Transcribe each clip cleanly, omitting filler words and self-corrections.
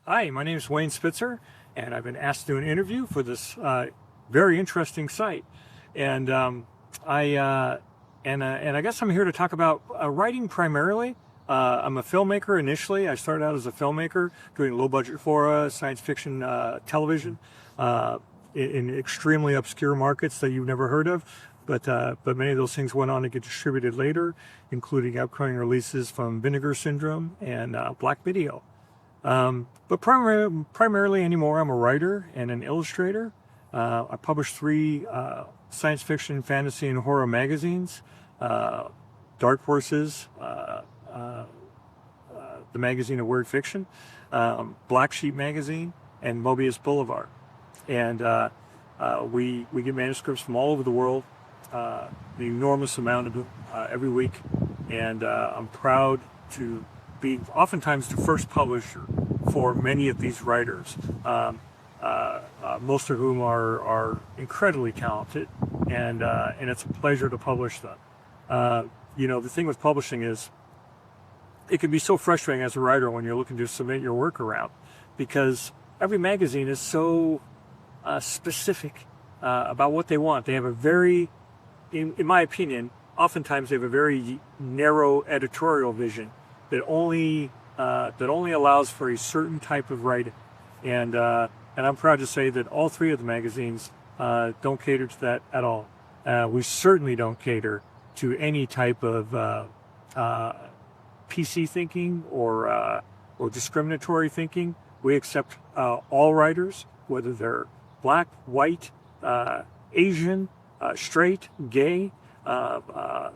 Hi, my name is Wayne Spitzer, and I've been asked to do an interview for this very interesting site. And I guess I'm here to talk about writing primarily. I'm a filmmaker initially. I started out as a filmmaker doing low budget for science fiction television in extremely obscure markets that you've never heard of. But many of those things went on to get distributed later, including upcoming releases from Vinegar Syndrome and Black Video. But primarily anymore, I'm a writer and an illustrator. I publish three science fiction, fantasy, and horror magazines: Dark Horses, the magazine of weird fiction, Black Sheep magazine, and Mobius Boulevard. And we get manuscripts from all over the world, an enormous amount of them every week. And I'm proud to be oftentimes the first publisher for many of these writers, most of whom are incredibly talented, and it's a pleasure to publish them. The thing with publishing is it can be so frustrating as a writer when you're looking to submit your work around, because every magazine is so specific about what they want. They have a very, in my opinion, oftentimes they have a very narrow editorial vision that only allows for a certain type of writing, and I'm proud to say that all three of the magazines don't cater to that at all. We certainly don't cater to any type of PC thinking or discriminatory thinking. We accept all writers, whether they're black, white, Asian, straight, gay,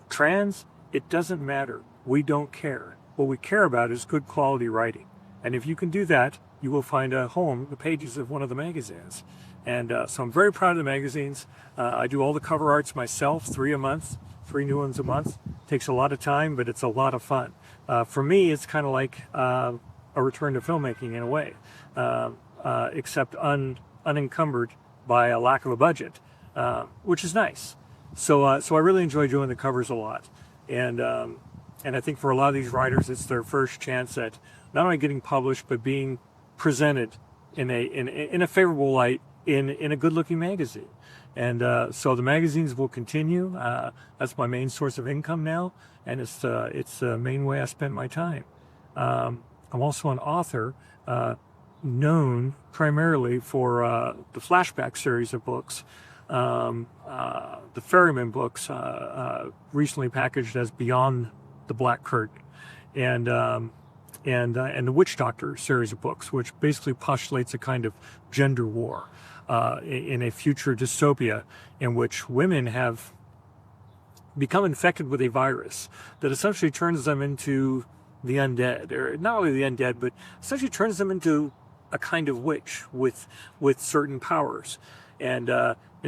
trans. It doesn't matter. We don't care. What we care about is good quality writing. And if you can do that, you will find a home in the pages of one of the magazines. And so I'm very proud of the magazines. I do all the cover arts myself, 3 a month, 3 new ones a month. Takes a lot of time, but it's a lot of fun. For me, it's kind of like a return to filmmaking in a way, except unencumbered by a lack of a budget, which is nice. So I really enjoy doing the covers a lot. And I think for a lot of these writers, it's their first chance at not only getting published, but being presented in a favorable light in a good-looking magazine. And so the magazines will continue. That's my main source of income now, and it's the main way I spend my time. I'm also an author, known primarily for the Flashback series of books, the Ferryman books, recently packaged as Beyond the Black Curtain, and the Witch Doctor series of books, which basically postulates a kind of gender war in a future dystopia in which women have become infected with a virus that essentially turns them into the undead, or not only the undead, but essentially turns them into a kind of witch with certain powers, and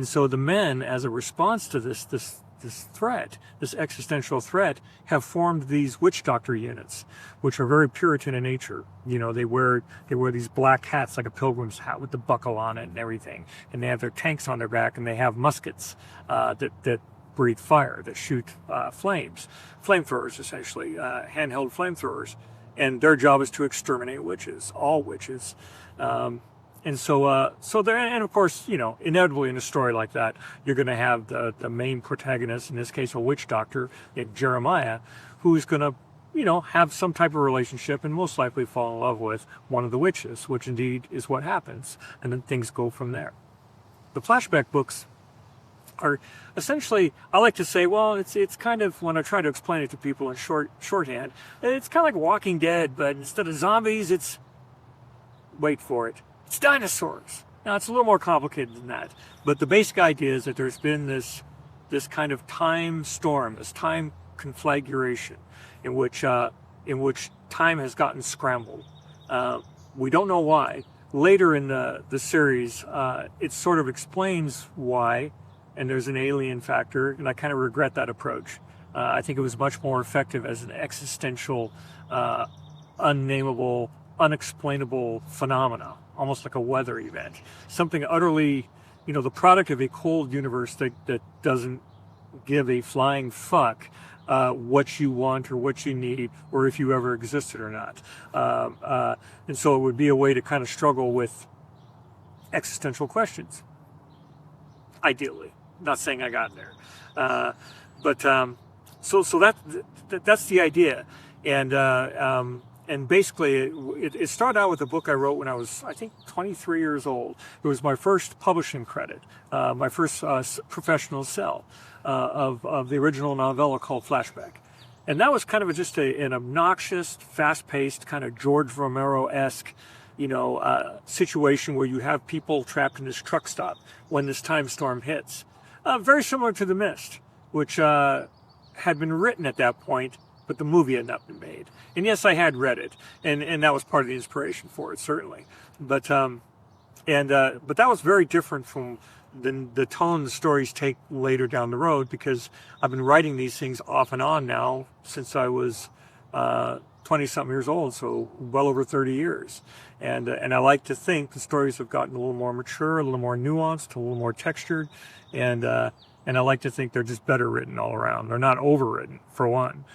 so the men, as a response to this threat, this existential threat, have formed these witch doctor units, which are very Puritan in nature. They wear these black hats, like a pilgrim's hat with the buckle on it and everything, and they have their tanks on their back, and they have muskets that breathe fire, that shoot flamethrowers, essentially, handheld flamethrowers, and their job is to exterminate witches, all witches. And so there, and of course, inevitably in a story like that, you're going to have the main protagonist, in this case, a witch doctor, named Jeremiah, who's going to, have some type of relationship and most likely fall in love with one of the witches, which indeed is what happens. And then things go from there. The flashback books are essentially, I like to say, well, it's kind of, when I try to explain it to people in shorthand, it's kind of like Walking Dead, but instead of zombies, it's, wait for it, it's dinosaurs. Now, it's a little more complicated than that, but the basic idea is that there's been this kind of time storm, this time conflagration, in which time has gotten scrambled. We don't know why. Later in the series, it sort of explains why, and there's an alien factor, and I kind of regret that approach. I think it was much more effective as an existential, unnameable, unexplainable phenomena, almost like a weather event, something utterly, the product of a cold universe that doesn't give a flying fuck what you want or what you need, or if you ever existed or not. And so it would be a way to kind of struggle with existential questions, ideally. Not saying I got there. But that's the idea. And basically, it started out with a book I wrote when I was, I think, 23 years old. It was my first publishing credit, my first professional sell of the original novella called Flashback. And that was kind of just an obnoxious, fast-paced, kind of George Romero-esque, situation where you have people trapped in this truck stop when this time storm hits. Very similar to The Mist, which had been written at that point, but the movie had not been made. And yes, I had read it, and that was part of the inspiration for it, certainly. But that was very different from the tone the stories take later down the road, because I've been writing these things off and on now since I was 20-something years old, so well over 30 years. And I like to think the stories have gotten a little more mature, a little more nuanced, a little more textured, and I like to think they're just better written all around. They're not overwritten, for one,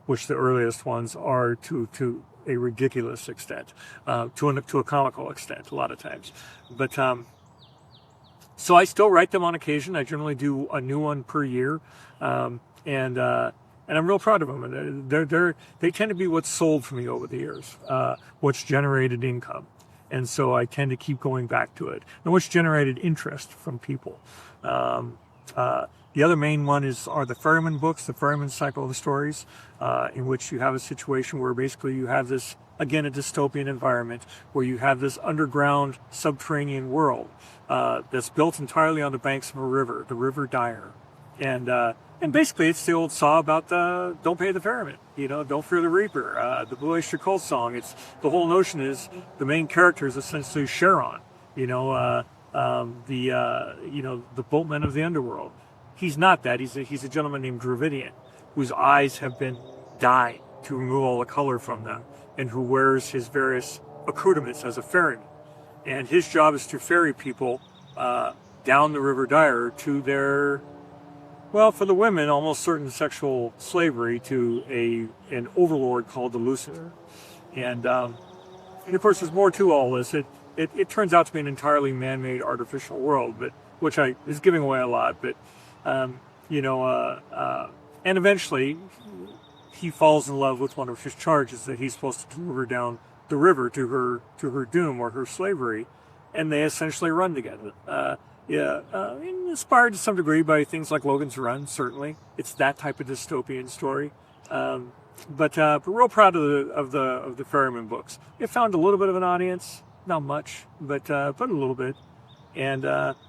which the earliest ones are to a ridiculous extent, to a comical extent a lot of times. But so I still write them on occasion. I generally do a new one per year, and I'm real proud of them. They tend to be what's sold for me over the years, what's generated income. And so I tend to keep going back to it, and what's generated interest from people. The other main one are the Ferryman books, the Ferryman cycle of stories, in which you have a situation where basically you have this, again, a dystopian environment where you have this underground subterranean world that's built entirely on the banks of a river, the River Dyer. And basically it's the old saw about don't pay the ferryman, don't fear the reaper, the Blue Oyster Cult song. It's the whole notion is the main character is essentially Charon, the boatman of the underworld. He's not that. He's a gentleman named Dravidian, whose eyes have been dyed to remove all the color from them, and who wears his various accoutrements as a ferryman. And his job is to ferry people down the River Dyer to their, well, for the women, almost certain sexual slavery to an overlord called the Lucifer. And of course, there's more to all this. It turns out to be an entirely man-made artificial world, but which is giving away a lot. But and eventually he falls in love with one of his charges that he's supposed to deliver down the river to her doom or her slavery, and they essentially run together. Inspired to some degree by things like Logan's Run. Certainly, it's that type of dystopian story. But real proud of the Ferryman books. It found a little bit of an audience, not much, but a little bit. And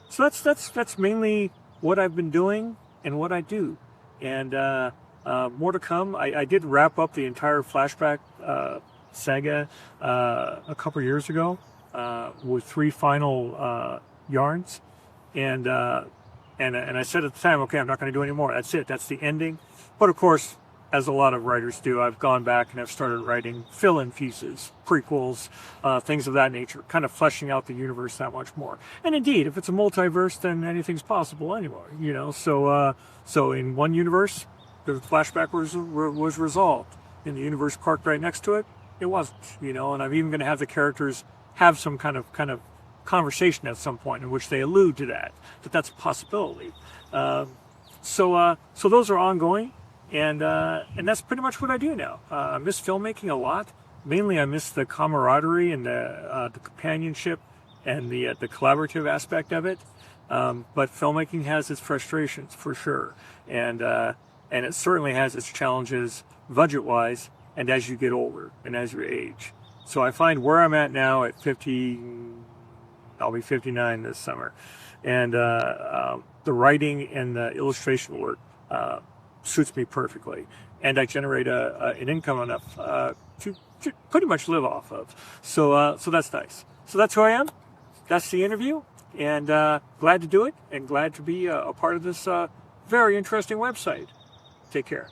so that's mainly what I've been doing and what I do. And more to come. I did wrap up the entire Flashback saga a couple years ago with 3 final yarns. And I said at the time, okay, I'm not going to do any more. That's it. That's the ending. But of course, as a lot of writers do, I've gone back and I've started writing fill-in pieces, prequels, things of that nature, kind of fleshing out the universe that much more. And indeed, if it's a multiverse, then anything's possible anymore, So in one universe, the Flashback was resolved. In the universe parked right next to it, it wasn't, And I'm even going to have the characters have some kind of conversation at some point in which they allude to that's a possibility. So those are ongoing. And that's pretty much what I do now. I miss filmmaking a lot. Mainly, I miss the camaraderie and the companionship and the collaborative aspect of it. But filmmaking has its frustrations for sure, and it certainly has its challenges budget-wise. And as you get older and as you age, so I find where I'm at now at 50, I'll be 59 this summer, and the writing and the illustration work suits me perfectly, and I generate an income enough to pretty much live off of. So that's nice. So that's who I am. That's the interview, and glad to do it, and glad to be a part of this very interesting website. Take care.